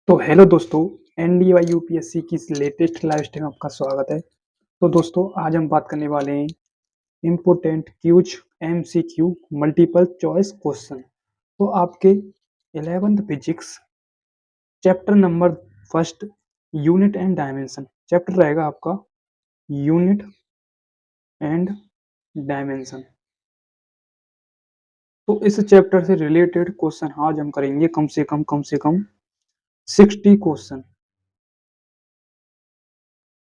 तो हेलो दोस्तों, NDA UPSC की इस लेटेस्ट लाइव स्ट्रीम में आपका स्वागत है। तो दोस्तों, आज हम बात करने वाले हैं important Qs MCQ multiple choice question. तो आपके 11th physics chapter number first unit and dimension chapter रहेगा आपका यूनिट एंड डायमेंशन। तो इस चैप्टर से रिलेटेड क्वेश्चन आज हम करेंगे कम से कम 60 क्वेश्चन।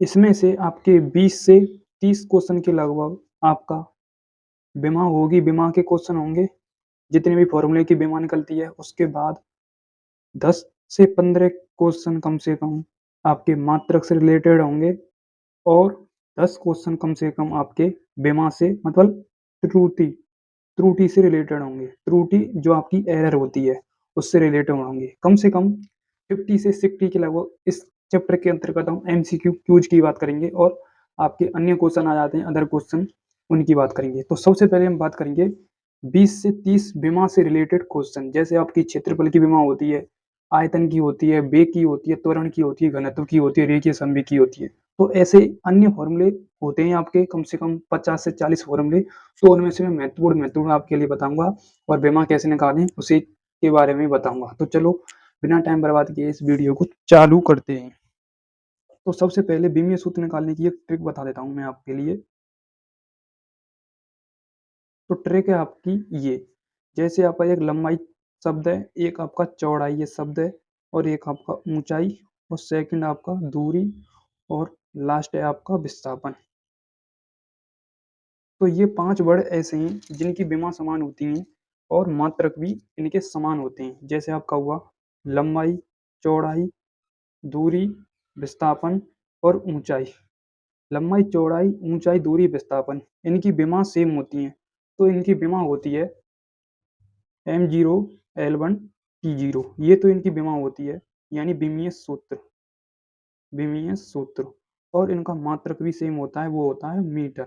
इसमें से आपके 20 से 30 क्वेश्चन के लगभग आपका बीमा होगी, बीमा के क्वेश्चन होंगे। जितने भी फॉर्मूले की बीमा निकलती है उसके बाद 10 से 15 क्वेश्चन कम से कम आपके मात्रक से रिलेटेड होंगे और 10 क्वेश्चन कम से कम आपके बीमा से मतलब त्रुटि त्रुटि से रिलेटेड होंगे। त्रुटि जो आपकी एरर होती है उससे रिलेटेड होंगे। कम से कम 50 से 60 के लगभग इस चैप्टर के अंतर्गत हम एमसीक्यू क्यूज की बात करेंगे और आपके अन्य क्वेश्चन आ जाते हैं, अदर क्वेश्चन, उनकी बात करेंगे। तो सबसे पहले हम बात करेंगे 20 से 30 बीमा से रिलेटेड क्वेश्चन। जैसे आपकी क्षेत्रफल की बीमा होती है, आयतन की होती है, वेग की होती है, त्वरण की होती है, घनत्व की होती है, रेखीय संवेग की होती है। तो ऐसे अन्य फॉर्मूले होते हैं आपके कम से कम 50 से 40 फॉर्मूले। तो उनमें से मैं महत्वपूर्ण आपके लिए बताऊंगा और बीमा कैसे निकालें उसी के बारे में बताऊंगा। तो चलो बिना टाइम बर्बाद किए इस वीडियो को चालू करते हैं। तो सबसे पहले बीमीय सूत्र निकालने की एक ट्रिक बता देता हूं मैं आपके लिए। तो ट्रिक है आपकी ये, जैसे आपका एक लंबाई शब्द है, एक आपका चौड़ाई ये शब्द है, और एक आपका ऊंचाई, और सेकंड आपका दूरी, और लास्ट है आपका विस्थापन। तो ये 5 वर्ड ऐसे हैं जिनकी बीमा समान होती हैं और मात्रक भी इनके समान होते हैं। जैसे आपका हुआ लंबाई, चौड़ाई, दूरी, विस्थापन और ऊंचाई। लंबाई, चौड़ाई, ऊंचाई, दूरी, विस्थापन, इनकी बीमा सेम होती हैं। तो इनकी बीमा होती है m0 l1 t0। ये तो इनकी बीमा होती है, यानी बीमीय सूत्र। और इनका मात्रक भी सेम होता है, वो होता है मीटर।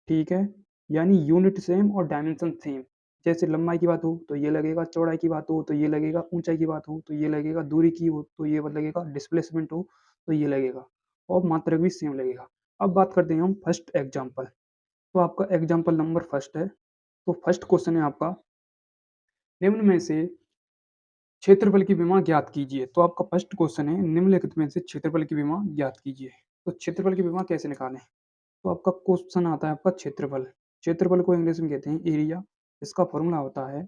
ठीक है, यानी यूनिट सेम और डायमेंशन सेम। जैसे लंबाई की बात हो तो ये लगेगा, चौड़ाई की बात हो तो ये लगेगा, ऊंचाई की बात हो तो ये लगेगा, दूरी की हो तो ये लगेगा, डिस्प्लेसमेंट हो तो ये लगेगा, और मात्रक भी सेम लगेगा। अब बात करते हैं हम फर्स्ट एग्जाम्पल। तो आपका एग्जाम्पल नंबर फर्स्ट है। तो फर्स्ट क्वेश्चन है आपका, निम्न में से क्षेत्रफल की विमा ज्ञात कीजिए। तो आपका फर्स्ट क्वेश्चन है, निम्नलिखित में से क्षेत्रफल की विमा ज्ञात कीजिए। तो क्षेत्रफल की विमा कैसे निकालें? तो आपका क्वेश्चन आता है आपका क्षेत्रफल। क्षेत्रफल को इंग्लिश में कहते हैं एरिया। इसका फॉर्मूला होता है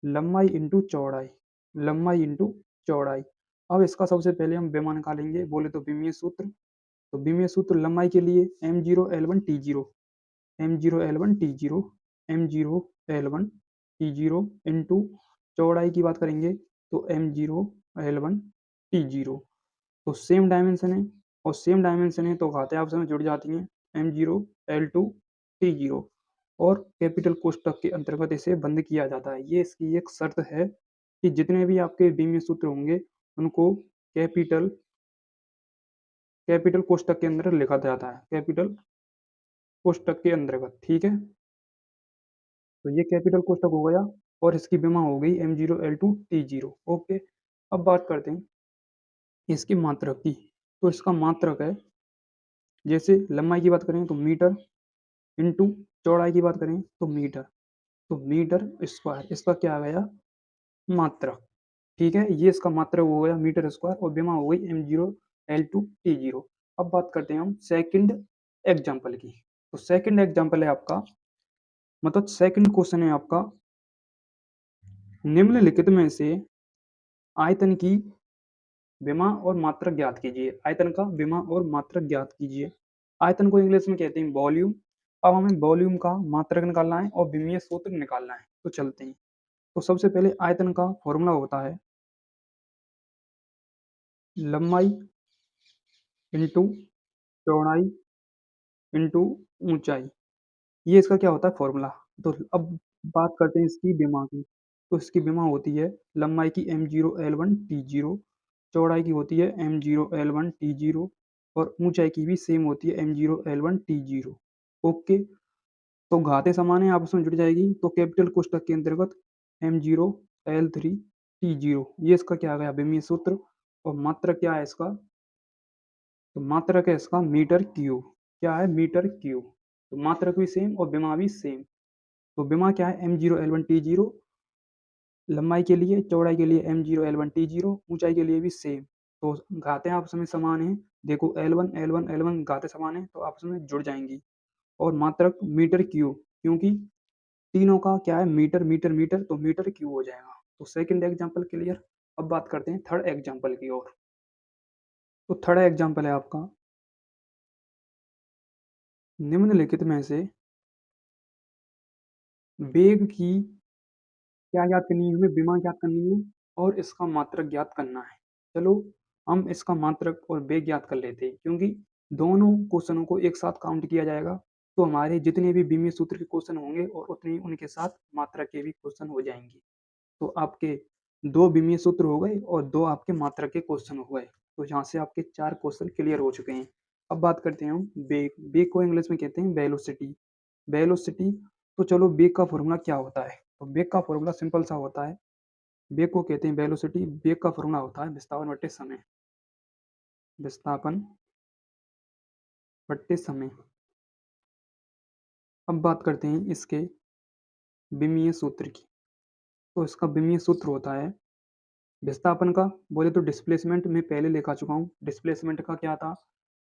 लंबाई इंटू चौड़ाई, लंबाई इंटू चौड़ाई। अब इसका सबसे पहले हम विमा निकालेंगे, बोले तो बीमीय सूत्र। तो बीमीय सूत्र लंबाई के लिए m0l1t0, m0l1t0, m0l1t0 इंटू चौड़ाई की बात करेंगे तो m0l1t0। तो सेम डायमेंशन है, और सेम डायमेंशन है तो घातें आपस में जुड़ जाती हैं, m0l2t0। और कैपिटल कोष्टक के अंतर्गत इसे बंद किया जाता है। ये इसकी एक शर्त है कि जितने भी आपके बीमीय सूत्र होंगे उनको कैपिटल कैपिटल कोष्टक के अंदर लिखा जाता है, कैपिटल कोष्टक के अंतर्गत। ठीक है, तो ये कैपिटल कोष्टक हो गया और इसकी बीमा हो गई m0l2t0। ओके, अब बात करते हैं इसकी मात्रक की। तो इसका मात्रक है, जैसे लंबाई की बात करें तो मीटर, इंटू चौड़ाई की बात करें तो मीटर। तो मीटर स्क्वायर इसका क्या आ गया, मात्रक। ठीक है, ये इसका मात्रक हो गया मीटर स्क्वायर और बीमा हो गई m0l2t0। अब बात करते हैं हम सेकंड एग्जाम्पल की। तो सेकंड एग्जाम्पल है आपका, मतलब सेकंड क्वेश्चन है आपका, निम्नलिखित में से आयतन की विमा और मात्रक ज्ञात कीजिए। आयतन का विमा और मात्रक ज्ञात कीजिए। आयतन को इंग्लिश में कहते हैं वॉल्यूम। अब हमें वॉल्यूम का मात्रक निकालना है और विमीय सूत्र निकालना है, तो चलते हैं। तो सबसे पहले आयतन का फॉर्मूला होता है लंबाई इंटू चौड़ाई इंटू ऊंचाई। ये इसका क्या होता है, फॉर्मूला। तो अब बात करते हैं इसकी विमा की। तो इसकी विमा होती है लंबाई की m0l1t0, चौड़ाई की होती है m0l1t0, और ऊंचाई की भी सेम होती है m0l1t0। ओके, तो घातें समान है, आपस में जुड़ जाएगी, तो कैपिटल कोष्टक के अंतर्गत m0l3t0। ये इसका क्या आ गया, विमीय सूत्र। और मात्रक क्या है इसका? तो मात्रक है इसका मीटर क्यूब। क्या है? Metre cube. तो मात्रक भी सेम और विमा भी सेम। तो विमा क्या है? M0L1T0, लंबाई के लिए, चौड़ाई के लिए M0L1T0, ऊंचाई के लिए भी सेम। तो घातें आपस में समान हैं। देखो L1 L1 L1 घातें समान हैं तो आपस में जुड़ जाएंगी। और मात्रक मीटर क्यूब, क्योंकि तीनों का क्या है? मीटर मीटर मीटर, तो मीटर क्यूब हो जाएगा। तो सेकंड एग्जांपल क्लियर। अब बात करते हैं थर्ड एग्जांपल की ओर। तो थर्ड एग्जांपल है आपका, निम्नलिखित में से वेग की क्या ज्ञात करनी है? हमें विमा ज्ञात करनी है और इसका मात्रक ज्ञात करना है। चलो हम इसका मात्रक और वेग ज्ञात कर लेते हैं, क्योंकि दोनों क्वेश्चनों को एक साथ काउंट किया जाएगा तो हमारे जितने भी विमीय सूत्र के क्वेश्चन होंगे और उतने ही उनके साथ मात्रक के भी क्वेश्चन हो जाएंगे। तो आपके दो विमीय सूत्र हो गए और दो आपके मात्रक के क्वेश्चन हो गए। तो यहाँ से आपके चार क्वेश्चन क्लियर हो चुके हैं। अब बात करते हैं हम वेग। वेग को इंग्लिश में कहते हैं वेलोसिटी। वेलोसिटी। तो चलो वेग का फॉर्मूला क्या होता है? तो वेग का फॉर्मूला सिंपल सा होता है। वेग को कहते हैं वेलोसिटी। वेग का फॉर्मूला होता है विस्थापन बट्टे समय। विस्थापन बट्टे समय। अब बात करते हैं इसके विमीय सूत्र की। तो इसका विमीय सूत्र होता है विस्थापन का, बोले तो डिस्प्लेसमेंट में पहले लेकर चुका हूँ। डिस्प्लेसमेंट का क्या था?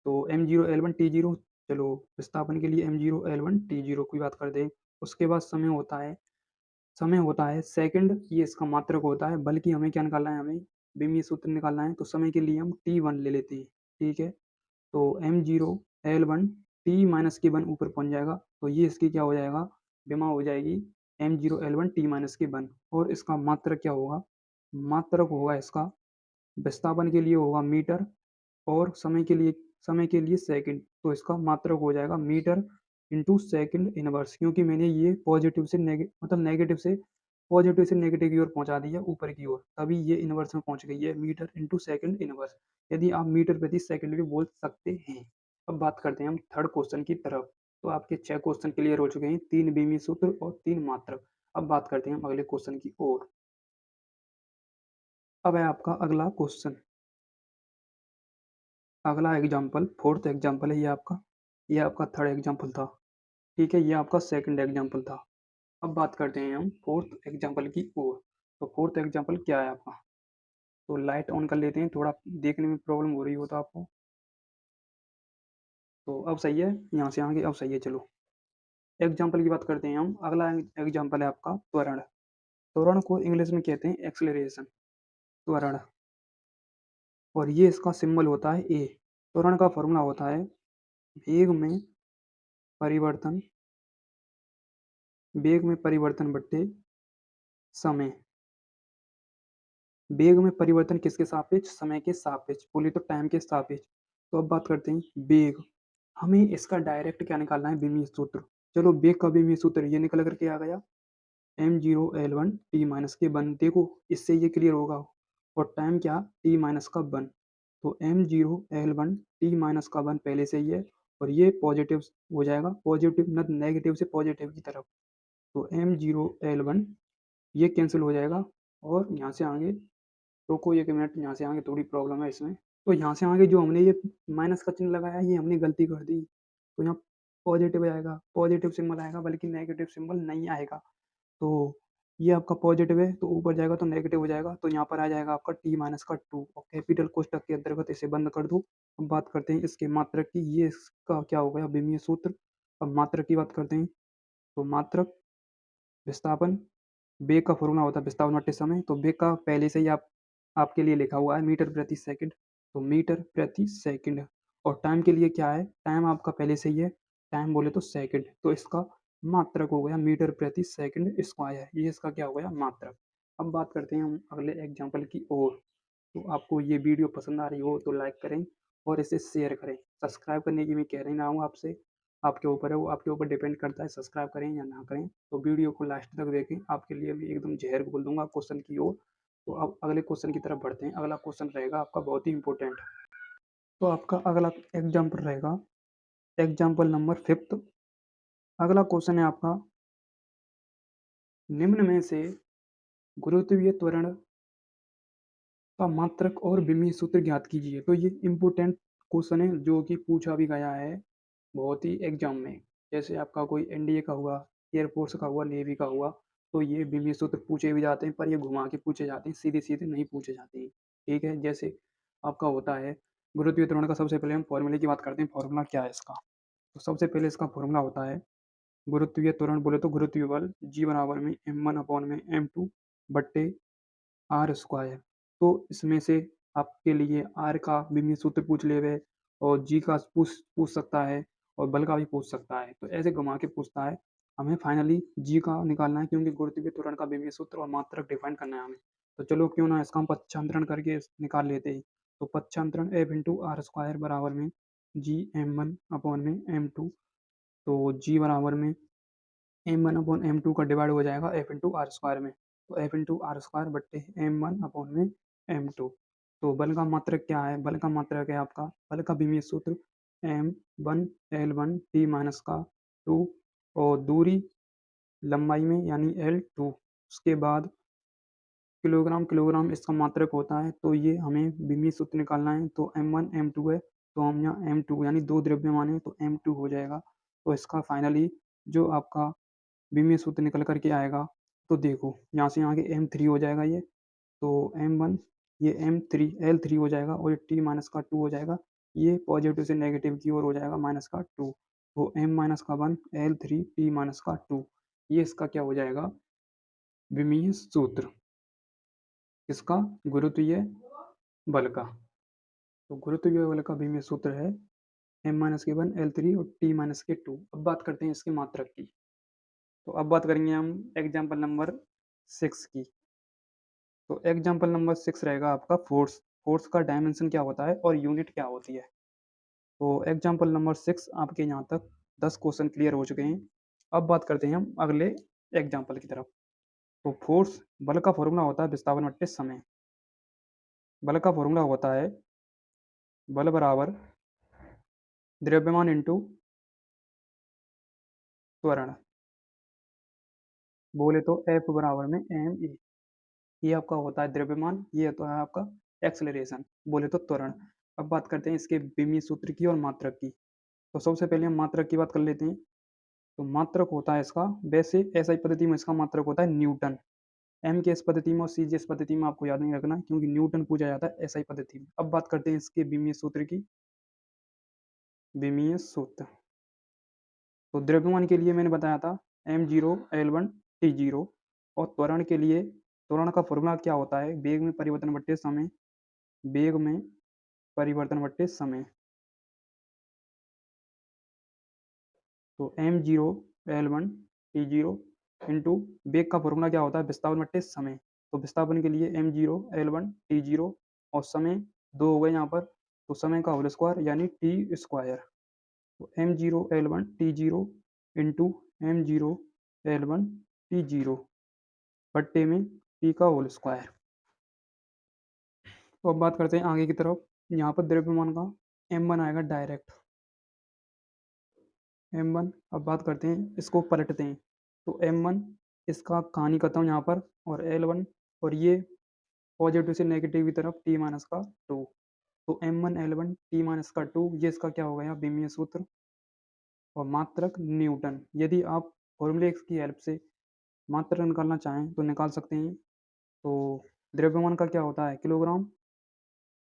तो M0L1T0। चलो विस्थापन के लिए M0L1T0 की बात कर दे। उसके बाद समय होता है, समय होता है सेकंड, ये इसका मात्रक होता है। बल्कि हमें क्या निकालना है? हमें विमीय सूत्र निकालना है। तो समय के लिए हम T1 ले लेते हैं। ठीक है। तो M0L1 T माइनस के वन ऊपर पहुंच जाएगा तो ये इसकी क्या हो जाएगा? विमा हो जाएगी M0L1 T माइनस के वन। और इसका मात्रक क्या होगा? मात्रक होगा इसका, विस्थापन के लिए होगा मीटर और समय के लिए सेकंड। तो इसका मात्रक हो जाएगा मीटर इंटू सेकंड इनवर्स, क्योंकि मैंने ये पॉजिटिव से नेगेटिव की ओर पहुंचा दिया ऊपर की ओर, तभी ये इनवर्स में पहुंच गई है। मीटर इंटू सेकंड इनवर्स, यदि आप मीटर प्रति सेकंड भी बोल सकते हैं। अब बात करते हैं हम थर्ड क्वेश्चन की तरफ। तो आपके 6 क्वेश्चन क्लियर हो चुके हैं, 3 बीमी सूत्र और 3 मात्रक। अब बात करते हैं हम अगले क्वेश्चन की ओर। अब है आपका अगला क्वेश्चन, अगला एग्जाम्पल, फोर्थ एग्जाम्पल है ये आपका थर्ड एग्जाम्पल था। ठीक है, ये आपका सेकंड एग्जाम्पल था। अब बात करते हैं हम फोर्थ एग्जाम्पल की ओर। तो फोर्थ एग्जाम्पल क्या है आपका? तो लाइट ऑन कर लेते हैं, थोड़ा देखने में प्रॉब्लम हो रही हो तो आपको। तो अब सही है, यहाँ से आगे अब सही है। चलो एग्जाम्पल की बात करते हैं हम। अगला एग्जाम्पल है आपका त्वरण। त्वरण को इंग्लिश में कहते हैं एक्सेलरेशन, त्वरण। और ये इसका सिंबल होता है ए। त्वरण का फॉर्मूला होता है वेग में परिवर्तन, वेग में परिवर्तन बट्टे समय। वेग में परिवर्तन किसके सापेक्ष? समय के सापेक्ष, बोले तो टाइम के सापेक्ष। तो अब बात करते हैं वेग। हमें इसका डायरेक्ट क्या निकालना है? विमीय सूत्र। चलो वेग का विमीय सूत्र ये निकल करके आ गया M0L1 T माइनस के वन। देखो इससे ये क्लियर होगा। और टाइम क्या? T माइनस का वन। तो M0L1 T माइनस का वन पहले से ही है और ये पॉजिटिव हो जाएगा, पॉजिटिव न नेगेटिव से पॉजिटिव की तरफ। तो M0L1 ये कैंसिल हो जाएगा। और यहाँ से आगे, रुको एक मिनट, यहाँ से आगे थोड़ी प्रॉब्लम है इसमें। तो यहाँ से आगे जो हमने ये माइनस का चिन्ह लगाया ये हमने गलती कर दी। तो यहाँ पॉजिटिव आएगा, पॉजिटिव सिंबल आएगा, बल्कि नेगेटिव सिंबल नहीं आएगा। तो ये आपका पॉजिटिव है तो ऊपर जाएगा तो नेगेटिव हो जाएगा। तो यहाँ पर आ जाएगा आपका T माइनस का 2 और कैपिटल कोष्टक के अंतर्गत इसे बंद कर दो। अब बात करते हैं इसके मात्रक की। ये इसका क्या हो गया? विमीय सूत्र। अब मात्रक की बात करते हैं। तो मात्रक विस्थापन, वेग का फॉर्मूला होता है विस्थापन बट्टे समय। तो वेग का पहले से ही आपके लिए लिखा हुआ है मीटर प्रति सेकंड। तो मीटर प्रति सेकंड। और टाइम के लिए क्या है? टाइम आपका पहले से ही है, टाइम बोले तो सेकंड। तो इसका मात्रक हो गया मीटर प्रति सेकंड स्क्वायर। ये इसका क्या हो गया? मात्रक। अब बात करते हैं हम अगले एग्जाम्पल की ओर। तो आपको ये वीडियो पसंद आ रही हो तो लाइक करें और इसे शेयर करें। सब्सक्राइब करने की मैं कह रही ना हूँ आपसे, आपके ऊपर है, वो आपके ऊपर डिपेंड करता है सब्सक्राइब करें या ना करें। तो वीडियो को लास्ट तक देखें, आपके लिए भी एकदम जहर बोल दूंगा क्वेश्चन की ओर। तो अब अगले क्वेश्चन की तरफ बढ़ते हैं। अगला क्वेश्चन रहेगा आपका बहुत ही इंपॉर्टेंट। तो आपका अगला एग्जाम्पल रहेगा एग्जाम्पल नंबर फिफ्थ। अगला क्वेश्चन है आपका, निम्न में से गुरुत्वीय त्वरण का मात्रक और विमीय सूत्र ज्ञात कीजिए। तो ये इम्पोर्टेंट क्वेश्चन है जो कि पूछा भी गया है बहुत ही एग्जाम में। जैसे आपका कोई एनडीए का हुआ, एयरफोर्स का हुआ, नेवी का हुआ, तो ये विमीय सूत्र पूछे भी जाते हैं, पर ये घुमा के पूछे जाते हैं, सीधे सीधे नहीं पूछे जाते हैं। ठीक है, जैसे आपका होता है गुरुत्वीय त्वरण का। सबसे पहले हम फॉर्मूले की बात करते हैं, फॉर्मूला क्या है इसका। तो सबसे पहले इसका फॉर्मूला होता है गुरुत्वीय त्वरण बोले तो गुरुत्वीय बल जी बराबर में m1/m2 बट्टे आर स्क्वायर। तो इसमें से आपके लिए आर का विमीय सूत्र पूछ ले हुए और जी का पूछ पूछ सकता है और बल का भी पूछ सकता है। तो ऐसे घुमा के पूछता है। हमें फाइनली जी का निकालना है क्योंकि गुरुत्वीय त्वरण का विमीय सूत्र और मात्रक डिफाइन करना है हमें। तो चलो क्यों ना इसका हम पच्छांतरण करके निकाल लेते हैं। तो पच्छांतरण एफ इंटू आर स्क्वायर बराबर में जी m1/m2। तो जी बराबर में m1/m2 का डिवाइड हो जाएगा एफ इंटू आर स्क्वायर में। तो एफ इंटू आर स्क्वायर बट्टे m1/m2। तो बल का मात्रक क्या है? बल का मात्रक है आपका बल का विमीय सूत्र m1L1T-2 और दूरी लंबाई में यानी L2। उसके बाद किलोग्राम किलोग्राम इसका मात्रक होता है। तो ये हमें विमीय सूत्र निकालना है। तो m1 m2 है, तो हम यहाँ m2 यानी दो द्रव्यमान है तो m2 हो जाएगा। तो इसका फाइनली जो आपका विमीय सूत्र निकल करके आएगा, तो देखो यहाँ से यहाँ के m3 हो जाएगा ये। तो m1 ये m3 L3 हो जाएगा और ये t माइनस का 2 हो जाएगा। ये पॉजिटिव से नेगेटिव की ओर हो जाएगा माइनस का 2। तो m माइनस का 1 L3 t माइनस का 2, ये इसका क्या हो जाएगा? विमीय सूत्र इसका गुरुत्वीय बल का। तो गुरुत्वीय बल का विमीय सूत्र है m-1 L3 और t-2। अब बात करते हैं इसके मात्रक की। तो अब बात करेंगे हम एग्जाम्पल नंबर 6 की। तो एग्जाम्पल नंबर 6 रहेगा आपका फोर्स। फोर्स का डायमेंशन क्या होता है और यूनिट क्या होती है। तो एग्जाम्पल नंबर 6 आपके यहाँ तक 10 क्वेश्चन क्लियर हो चुके हैं। अब बात करते हैं हम अगले एग्जाम्पल की तरफ। तो फोर्स बल का फॉर्मूला होता है विस्थापन बट्टे समय। बल का फॉर्मूला होता है बल बराबर द्रव्यमान इंटू त्वरण। बोले तो F बराबर में m e। ये आपका होता है द्रव्यमान, ये होता है आपका एक्सेलरेशन बोले तो त्वरण। अब बात करते हैं इसके विमीय सूत्र की और मात्रक की। तो सबसे पहले हम मात्रक की बात कर लेते हैं। तो मात्रक होता है इसका, वैसे एसआई पद्धति में इसका मात्रक होता है न्यूटन। एम के एस पद्धति में और सी जी एस पद्धति में आपको याद नहीं रखना क्योंकि न्यूटन पूछा जाता है एसआई पद्धति में। अब बात करते हैं इसके विमीय सूत्र की। विमीय सूत्र तो द्रव्यमान के लिए मैंने बताया था m0L1T0 और त्वरण के लिए त्वरण का फॉर्मूला क्या होता है? वेग में परिवर्तन बट्टे समय। वेग में परिवर्तन बट्टे समय। तो m0L1T0 इंटू वेग का फॉर्मूला क्या होता है? विस्थापन बट्टे समय। तो विस्थापन के लिए m0L1T0 और समय दो हो गए यहाँ पर, तो समय का होल स्क्वायर यानी टी स्क्वायर। तो m0L1T0 इंटू m0L1T0 बट्टे में टी का होल स्क्वायर। तो अब बात करते हैं आगे की तरफ। यहाँ पर द्रव्यमान का m1 आएगा डायरेक्ट m1। अब बात करते हैं इसको पलटते हैं। तो m1 इसका कहानी करता हूँ यहाँ पर और L1 और ये पॉजिटिव से नेगेटिव की तरफ t माइनस का 2। तो m1 L1 t माइनस का 2 ये इसका क्या हो गया? विमीय सूत्र और मात्रक न्यूटन। यदि आप फॉर्मूले की हेल्प से मात्रक निकालना चाहें तो निकाल सकते हैं। तो द्रव्यमान का क्या होता है? किलोग्राम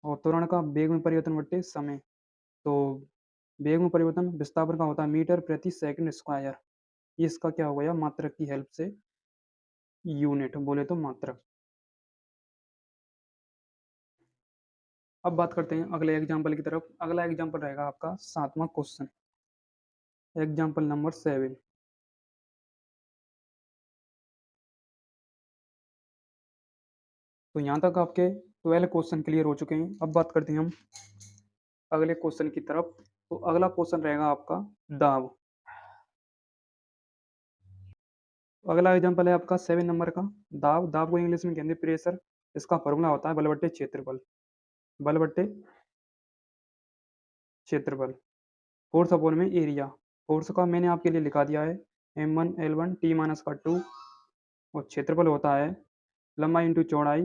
और त्वरण का वेग में परिवर्तन बट्टे समय। तो वेग में परिवर्तन विस्थापन का होता है मीटर प्रति सेकंड स्क्वायर। इसका क्या हो गया? मात्रक की हेल्प से यूनिट बोले तो मात्रक। अब बात करते हैं अगले एग्जाम्पल की तरफ। अगला एग्जाम्पल रहेगा आपका 7वां क्वेश्चन, एग्जाम्पल नंबर 7। तो यहाँ तक आपके 12 क्वेश्चन क्लियर हो चुके हैं। अब बात करते हैं हम अगले क्वेश्चन की तरफ। तो अगला क्वेश्चन रहेगा आपका दाब। तो अगला एग्जाम्पल है आपका 7 नंबर का दाब। दाब को इंग्लिश में कहते हैं प्रेशर। इसका फॉर्मूला होता है बल बट्टे क्षेत्रफल। बल बट्टे क्षेत्रफल फोर्स अपॉन में एरिया। फोर्स का मैंने आपके लिए लिखा दिया है m1L1 t माइनस का 2 और क्षेत्रफल होता है लंबाई इंटू चौड़ाई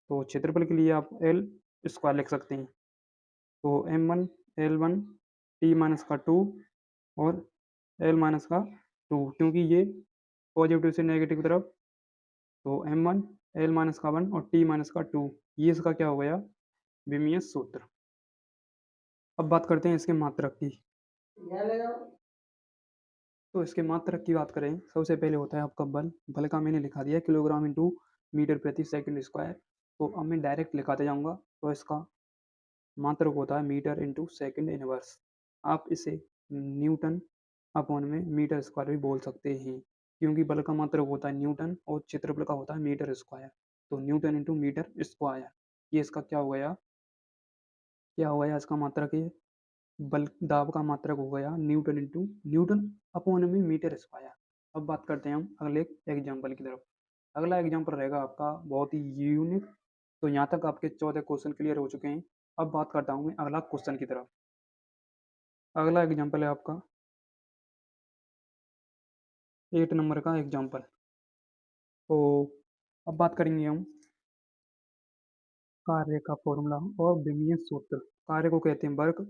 तो क्षेत्रफल के लिए आप एल स्क्वायर लिख सकते हैं। तो m1 L1 t माइनस का 2 और L माइनस का 2, क्योंकि ये पॉजिटिव से नेगेटिव की तरफ, तो m1 L माइनस का 1 और t माइनस का 2, ये इसका क्या हो गया, विमीय सूत्र। अब बात करते हैं इसके मात्रक की। तो इसके मात्रक की बात करें, सबसे पहले होता है आपका बल। बल का मैंने लिखा दिया किलोग्राम इंटू मीटर प्रति सेकंड स्क्वायर। तो अब मैं डायरेक्ट लिखाते जाऊंगा। तो इसका मात्रक होता है मीटर इंटू सेकेंड इनवर्स। आप इसे न्यूटन अपॉन में मीटर स्क्वायर भी बोल सकते हैं, क्योंकि बल का मात्रक होता है न्यूटन और क्षेत्रफल का होता है मीटर स्क्वायर। तो न्यूटन इंटू मीटर स्क्वायर, ये इसका क्या हो गया इसका मात्रक। ये बल दाब का मात्रक हो गया न्यूटन इंटू न्यूटन अपॉन में मीटर स्क्वायर। अब बात करते हैं हम अगले एग्जाम्पल की तरफ। अगला एग्जाम्पल रहेगा आपका बहुत ही यूनिक। तो यहाँ तक आपके 14 क्वेश्चन क्लियर हो चुके हैं। अब बात करता हूँ मैं अगला क्वेश्चन की तरफ। अगला एग्जाम्पल है आपका 8 नंबर का एग्जाम्पल। तो अब बात करेंगे हम कार्य का फॉर्मूला और विमीय सूत्र। कार्य को कहते हैं वर्क।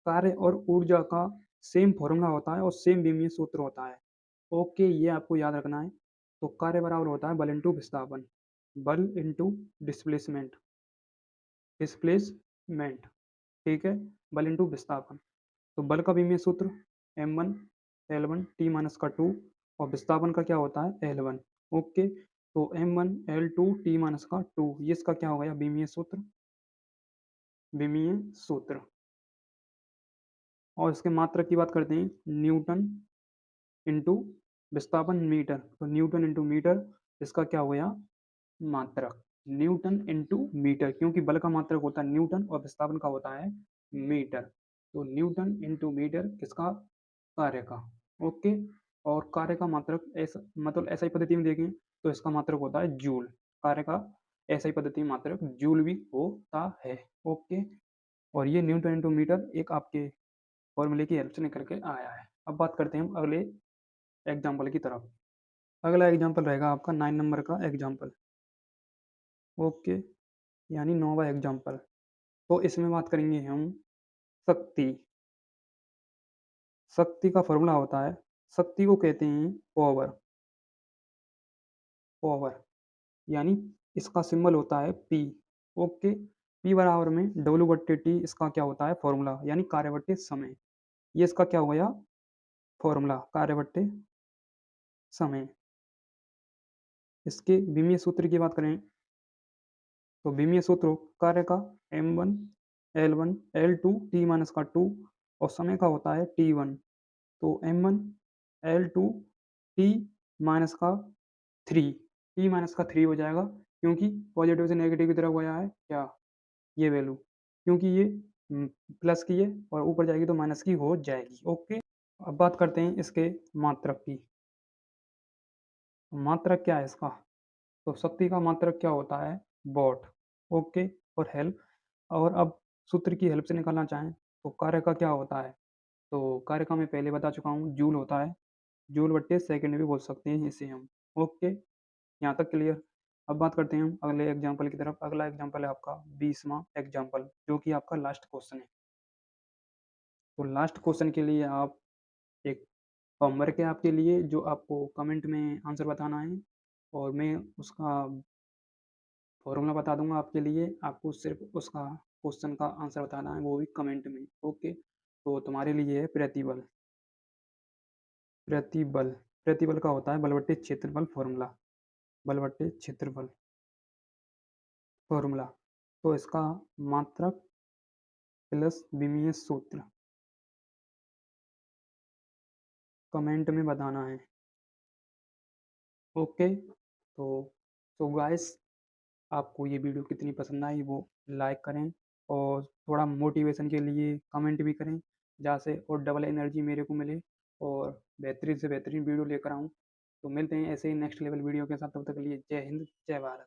कार्य और ऊर्जा का सेम फॉर्मूला होता है और सेम विमीय सूत्र होता है। ओके, ये आपको याद रखना है। तो कार्य बराबर होता है बल इंटू विस्थापन, बल इंटू डिस्प्लेसमेंट, डिस्प्लेसमेंट, ठीक है, बल इंटू विस्थापन। तो बल का विमीय सूत्र m1 L1 t माइनस का 2 और विस्थापन का क्या होता है L1। ओके, तो m1 L2 t माइनस का 2, ये इसका क्या हो गया विमीय सूत्र, विमीय सूत्र। और इसके मात्रक की बात करते हैं, न्यूटन इंटू विस्थापन मीटर। तो न्यूटन इंटू मीटर, इसका क्या हो गया मात्रक, न्यूटन इंटू मीटर, क्योंकि बल का मात्रक होता है न्यूटन और विस्थापन का होता है मीटर। तो न्यूटन इंटू मीटर किसका, कार्य का। ओके, और कार्य का मात्रक ऐसा, मतलब ऐसा ही पद्धति में देखें तो इसका मात्रक होता है जूल। कार्य का ऐसा ही पद्धति में मात्रक जूल भी होता है। ओके, और ये न्यूटन इंटू मीटर एक आपके फॉर्मूले की हेल्प से निकल के आया है। अब बात करते हैं हम अगले एग्जाम्पल की तरफ। अगला एग्जाम्पल रहेगा आपका 9 नंबर का एग्जाम्पल। ओके, यानी 9वां एग्जाम्पल। तो इसमें बात करेंगे हम शक्ति। शक्ति का फॉर्मूला होता है, शक्ति को कहते हैं पावर। पावर यानी इसका सिंबल होता है पी। ओके, पी बराबर में डब्ल्यू बट्टे टी, इसका क्या होता है फॉर्मूला, यानी कार्य बट्टे समय। ये इसका क्या हो गया फॉर्मूला, कार्य बट्टे समय। इसके विमीय सूत्र की बात करें तो विमीय सूत्र कार्य का m1 L1 L2 t minus का 2 और समय का होता है t1। तो m1 L2 t माइनस का 3, t माइनस का 3 हो जाएगा, क्योंकि पॉजिटिव से नेगेटिव की तरफ गया है क्या, ये वैल्यू, क्योंकि ये प्लस की है और ऊपर जाएगी तो माइनस की हो जाएगी। ओके, अब बात करते हैं इसके मात्रक की। मात्रक क्या है इसका, तो शक्ति का मात्रक क्या होता है वॉट। ओके, और हेल्प, और अब सूत्र की हेल्प से निकालना चाहें तो कार्य का क्या होता है, तो कार्य का मैं पहले बता चुका हूँ जूल होता है, जूल बट्टे सेकंड भी बोल सकते हैं इसे हम। ओके, यहाँ तक क्लियर। अब बात करते हैं हम अगले एग्जाम्पल की तरफ। अगला एग्जाम्पल है आपका 20वां एग्जाम्पल, जो कि आपका लास्ट क्वेश्चन है। तो लास्ट क्वेश्चन के लिए आप एक होमवर्क है आपके लिए, जो आपको कमेंट में आंसर बताना है, और मैं उसका फॉर्मूला बता दूंगा आपके लिए। आपको सिर्फ उसका क्वेश्चन का आंसर बताना है, वो भी कमेंट में। ओके, तो तुम्हारे लिए है प्रतिबल। प्रतिबल, प्रतिबल का होता है बल बट्टे क्षेत्रफल फॉर्मूला, बल बट्टे क्षेत्रफल फॉर्मूला। तो इसका मात्रक प्लस विमीय सूत्र कमेंट में बताना है। ओके, तो गाइस, आपको ये वीडियो कितनी पसंद आई वो लाइक करें, और थोड़ा मोटिवेशन के लिए कमेंट भी करें, जहाँ से और डबल एनर्जी मेरे को मिले और बेहतरीन से बेहतरीन वीडियो लेकर आऊँ। तो मिलते हैं ऐसे ही नेक्स्ट लेवल वीडियो के साथ, तब तक के लिए जय हिंद जय भारत।